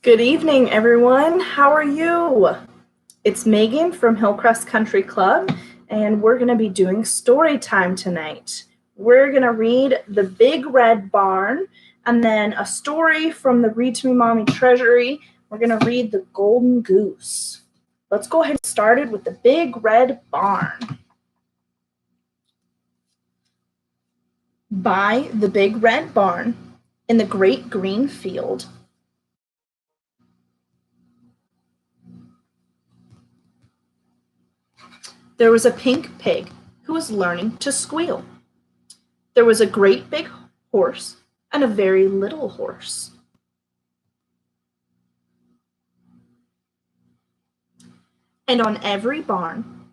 Good evening, everyone. How are you? It's Megan from Hillcrest Country Club, and we're going to be doing story time tonight. We're going to read The Big Red Barn, and then a story from the Read to Me Mommy Treasury. We're going to read The Golden Goose. Let's go ahead and get started with The Big Red Barn. By the Big Red Barn in the Great Green Field. There was a pink pig who was learning to squeal. There was a great big horse and a very little horse. And on every barn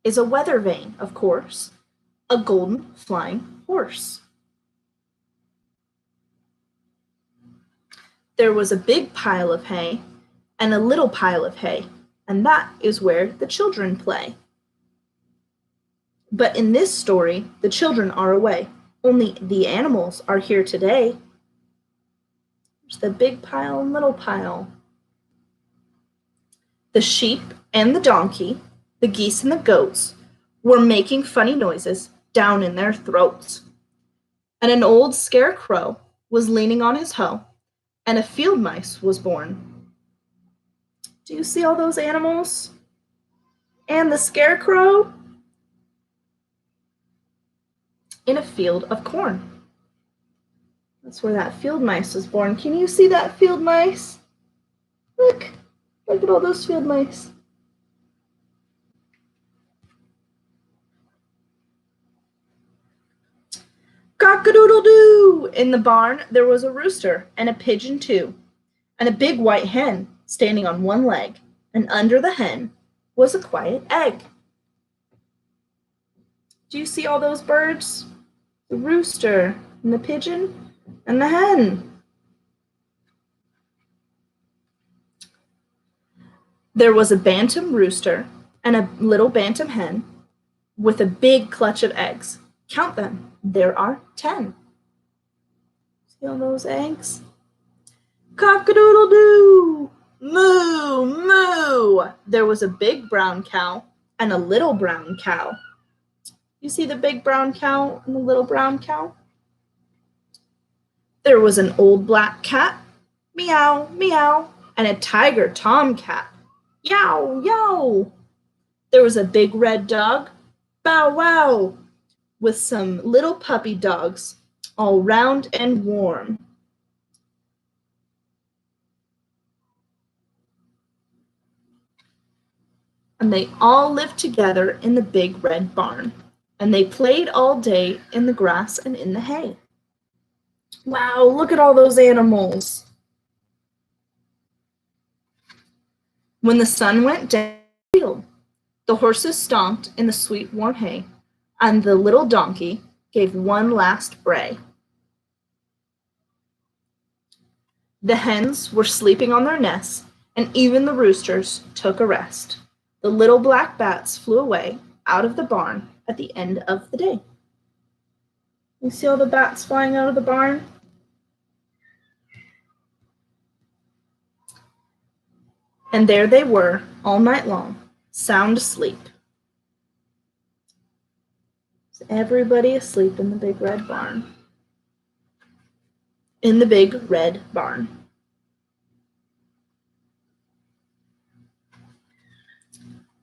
is a weather vane, of course, a golden flying horse. There was a big pile of hay and a little pile of hay, and that is where the children play. But in this story, the children are away. Only the animals are here today. There's the big pile and little pile. The sheep and the donkey, the geese and the goats were making funny noises down in their throats. And an old scarecrow was leaning on his hoe, and a field mice was born. Do you see all those animals? And the scarecrow? In a field of corn. That's where that field mice was born. Can you see that field mice? Look at all those field mice. Cock-a-doodle-doo! In the barn there was a rooster and a pigeon too, and a big white hen standing on one leg, and under the hen was a quiet egg. Do you see all those birds? The rooster and the pigeon and the hen. There was a bantam rooster and a little bantam hen with a big clutch of eggs. Count them. There are 10. See all those eggs? Cock-a-doodle-doo! Moo! Moo! There was a big brown cow and a little brown cow. You see the big brown cow and the little brown cow? There was an old black cat, meow, meow, and a tiger tomcat, yow, yow. There was a big red dog, bow, wow, with some little puppy dogs, all round and warm. And they all lived together in the big red barn, and they played all day in the grass and in the hay. Wow, look at all those animals. When the sun went down the field, the horses stomped in the sweet warm hay, and the little donkey gave one last bray. The hens were sleeping on their nests, and even the roosters took a rest. The little black bats flew away out of the barn at the end of the day. You see all the bats flying out of the barn? And there they were all night long, sound asleep. Everybody asleep in the big red barn. In the big red barn.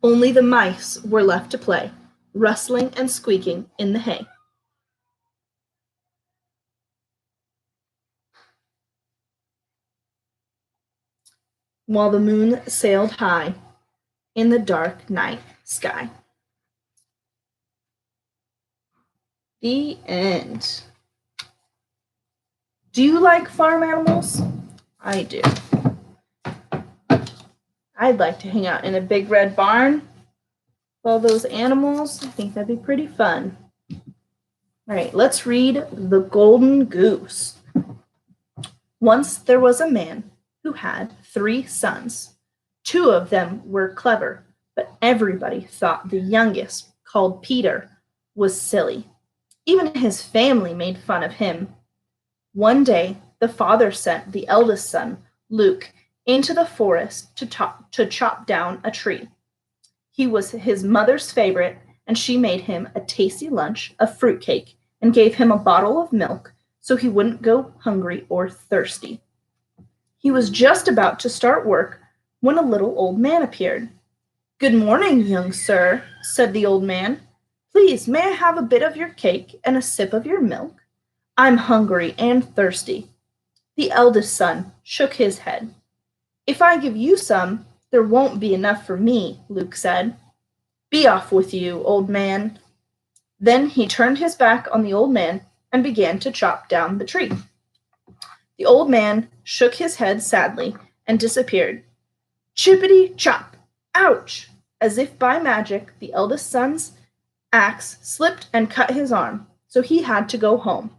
Only the mice were left to play, rustling and squeaking in the hay. While the moon sailed high in the dark night sky. The end. Do you like farm animals? I do. I'd like to hang out in a big red barn with all those animals. I think that'd be pretty fun. All right, let's read The Golden Goose. Once there was a man who had 3 sons. 2 of them were clever, but everybody thought the youngest, called Peter, was silly. Even his family made fun of him. One day, the father sent the eldest son, Luke, into the forest to chop down a tree. He was his mother's favorite, and she made him a tasty lunch of fruitcake and gave him a bottle of milk so he wouldn't go hungry or thirsty. He was just about to start work when a little old man appeared. "Good morning, young sir," said the old man. "Please, may I have a bit of your cake and a sip of your milk? I'm hungry and thirsty." The eldest son shook his head. "If I give you some, there won't be enough for me," Luke said. "Be off with you, old man." Then he turned his back on the old man and began to chop down the tree. The old man shook his head sadly and disappeared. Chippity chop! Ouch! As if by magic, the eldest son's axe slipped and cut his arm, so he had to go home.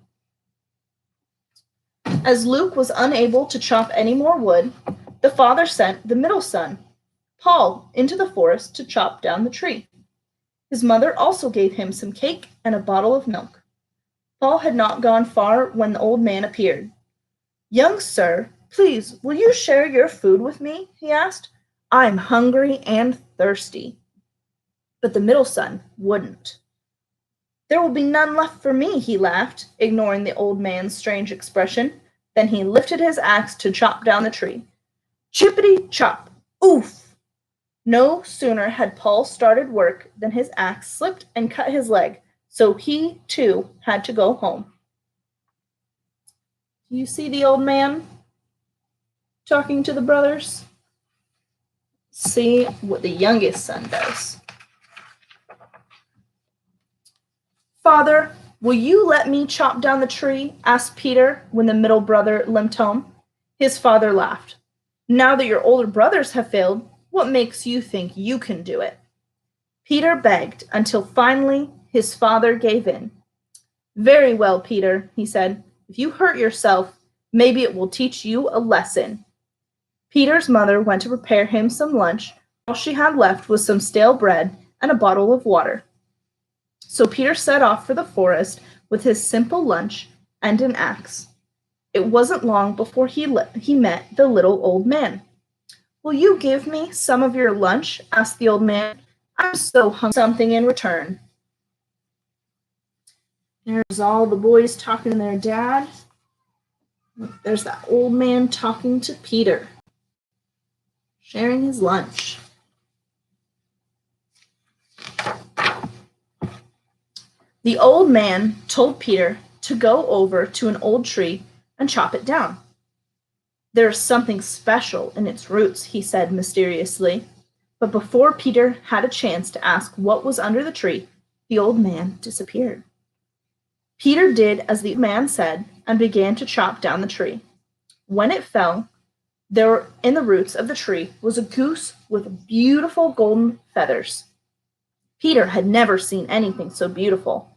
As Luke was unable to chop any more wood, the father sent the middle son, Paul, into the forest to chop down the tree. His mother also gave him some cake and a bottle of milk. Paul had not gone far when the old man appeared. "Young sir, please, will you share your food with me?" he asked. "I'm hungry and thirsty." But the middle son wouldn't. "There will be none left for me," he laughed, ignoring the old man's strange expression. Then he lifted his axe to chop down the tree. Chippity chop! Oof! No sooner had Paul started work than his axe slipped and cut his leg, so he, too, had to go home. Do you see the old man talking to the brothers? See what the youngest son does. "Father, will you let me chop down the tree?" asked Peter when the middle brother limped home. His father laughed. "Now that your older brothers have failed, what makes you think you can do it?" Peter begged until finally his father gave in. "Very well, Peter," he said. "If you hurt yourself, maybe it will teach you a lesson." Peter's mother went to prepare him some lunch. All she had left was some stale bread and a bottle of water. So Peter set off for the forest with his simple lunch and an axe. It wasn't long before he met the little old man. "Will you give me some of your lunch?" asked the old man. "I'm so hungry for something in return." There's all the boys talking to their dad. There's that old man talking to Peter, sharing his lunch. The old man told Peter to go over to an old tree and chop it down. "There's something special in its roots," he said mysteriously. But before Peter had a chance to ask what was under the tree, the old man disappeared. Peter did as the man said and began to chop down the tree. When it fell, there in the roots of the tree was a goose with beautiful golden feathers. Peter had never seen anything so beautiful.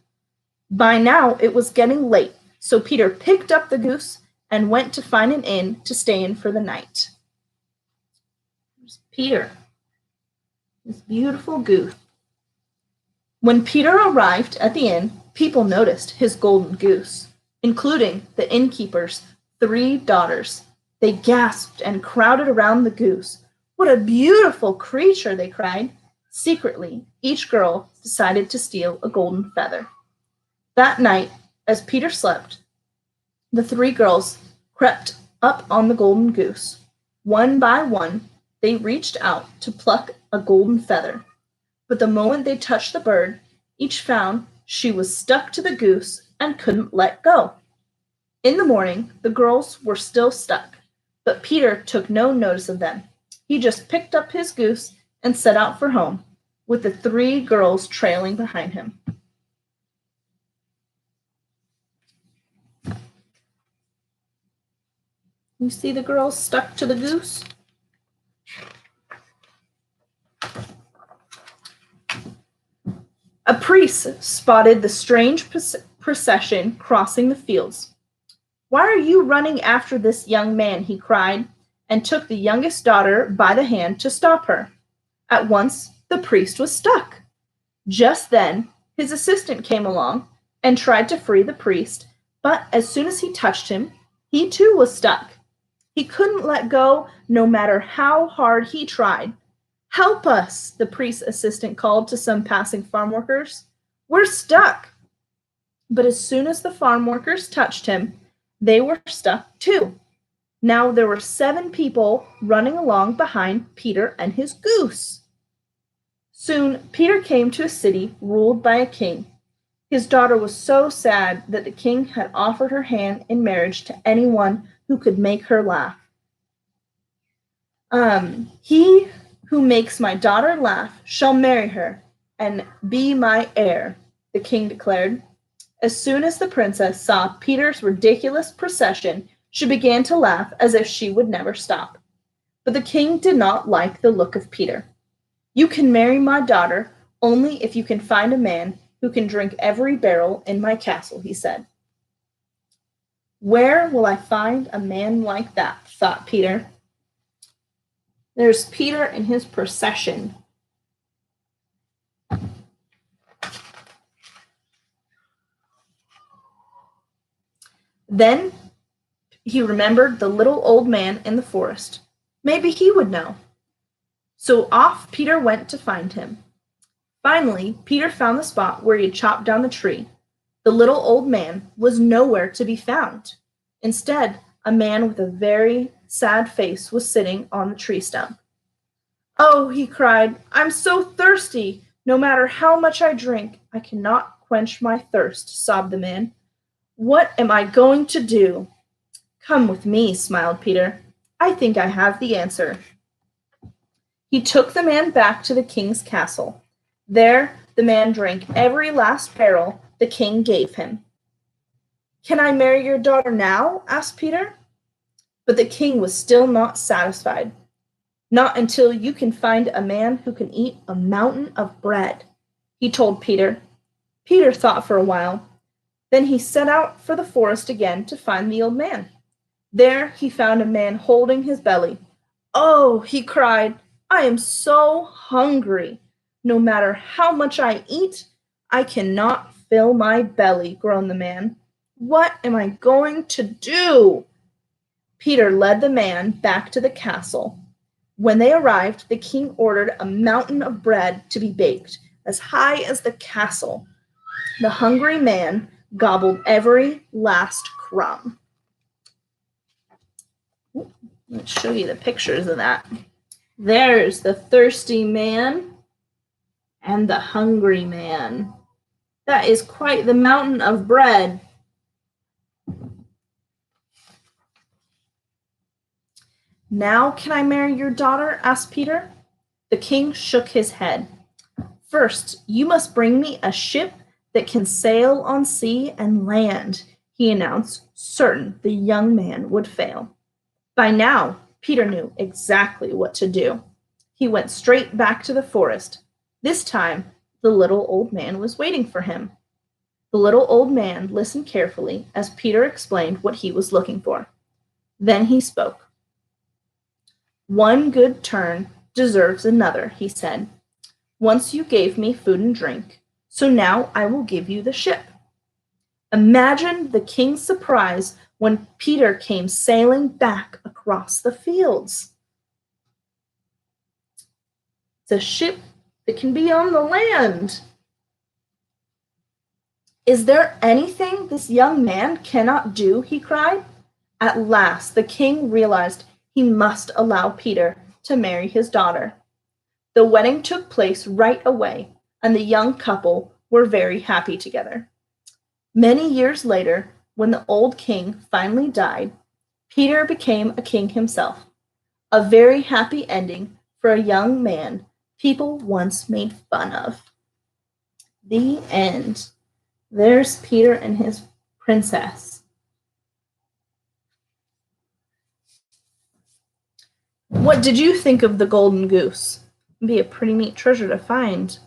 By now it was getting late, so Peter picked up the goose and went to find an inn to stay in for the night. There's Peter, this beautiful goose. When Peter arrived at the inn, people noticed his golden goose, including the innkeeper's 3 daughters. They gasped and crowded around the goose. "What a beautiful creature!" they cried. Secretly, each girl decided to steal a golden feather. That night, as Peter slept, the 3 girls crept up on the golden goose. One by one, they reached out to pluck a golden feather. But the moment they touched the bird, each found she was stuck to the goose and couldn't let go. In the morning, the girls were still stuck, but Peter took no notice of them. He just picked up his goose and set out for home, with the 3 girls trailing behind him. You see the girls stuck to the goose? A priest spotted the strange procession crossing the fields. "Why are you running after this young man?" he cried, and took the youngest daughter by the hand to stop her. At once, the priest was stuck. Just then, his assistant came along and tried to free the priest, but as soon as he touched him, he too was stuck. He couldn't let go no matter how hard he tried. Help us, the priest's assistant called to some passing farm workers. We're stuck. But as soon as the farm workers touched him, they were stuck too. Now there were 7 people running along behind Peter and his goose. Soon Peter came to a city ruled by a king. His daughter was so sad that the king had offered her hand in marriage to anyone who could make her laugh. He who makes my daughter laugh shall marry her and be my heir, the king declared. As soon as the princess saw Peter's ridiculous procession, she began to laugh as if she would never stop. But the king did not like the look of Peter. You can marry my daughter only if you can find a man who can drink every barrel in my castle, he said. Where will I find a man like that, thought Peter. There's Peter and his procession. Then he remembered the little old man in the forest. Maybe he would know. So off Peter went to find him. Finally, Peter found the spot where he had chopped down the tree. The little old man was nowhere to be found. Instead, a man with a very sad face was sitting on the tree stump. Oh, he cried, I'm so thirsty. No matter how much I drink, I cannot quench my thirst, sobbed the man. What am I going to do? Come with me, smiled Peter. I think I have the answer. He took the man back to the king's castle. There, the man drank every last barrel the king gave him. Can I marry your daughter now? Asked Peter. But the king was still not satisfied. Not until you can find a man who can eat a mountain of bread, he told Peter. Peter thought for a while. Then he set out for the forest again to find the old man. There he found a man holding his belly. Oh, he cried, I am so hungry. No matter how much I eat, I cannot fill my belly, groaned the man. What am I going to do? Peter led the man back to the castle. When they arrived, the king ordered a mountain of bread to be baked, as high as the castle. The hungry man gobbled every last crumb. Let's show you the pictures of that. There's the thirsty man and the hungry man. That is quite the mountain of bread. Now can I marry your daughter? Asked Peter. The king shook his head. First, you must bring me a ship that can sail on sea and land, he announced, certain the young man would fail. By now, Peter knew exactly what to do. He went straight back to the forest. This time, the little old man was waiting for him. The little old man listened carefully as Peter explained what he was looking for. Then he spoke. One good turn deserves another, he said. Once you gave me food and drink, so now I will give you the ship. Imagine the king's surprise when Peter came sailing back across the fields. It's a ship that can be on the land. Is there anything this young man cannot do? He cried. At last, the king realized he must allow Peter to marry his daughter. The wedding took place right away, and the young couple were very happy together. Many years later, when the old king finally died, Peter became a king himself. A very happy ending for a young man people once made fun of. The end. There's Peter and his princess. What did you think of the golden goose? It'd be a pretty neat treasure to find.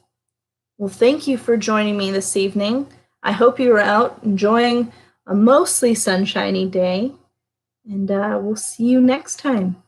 Well, thank you for joining me this evening. I hope you were out enjoying a mostly sunshiny day, and we'll see you next time.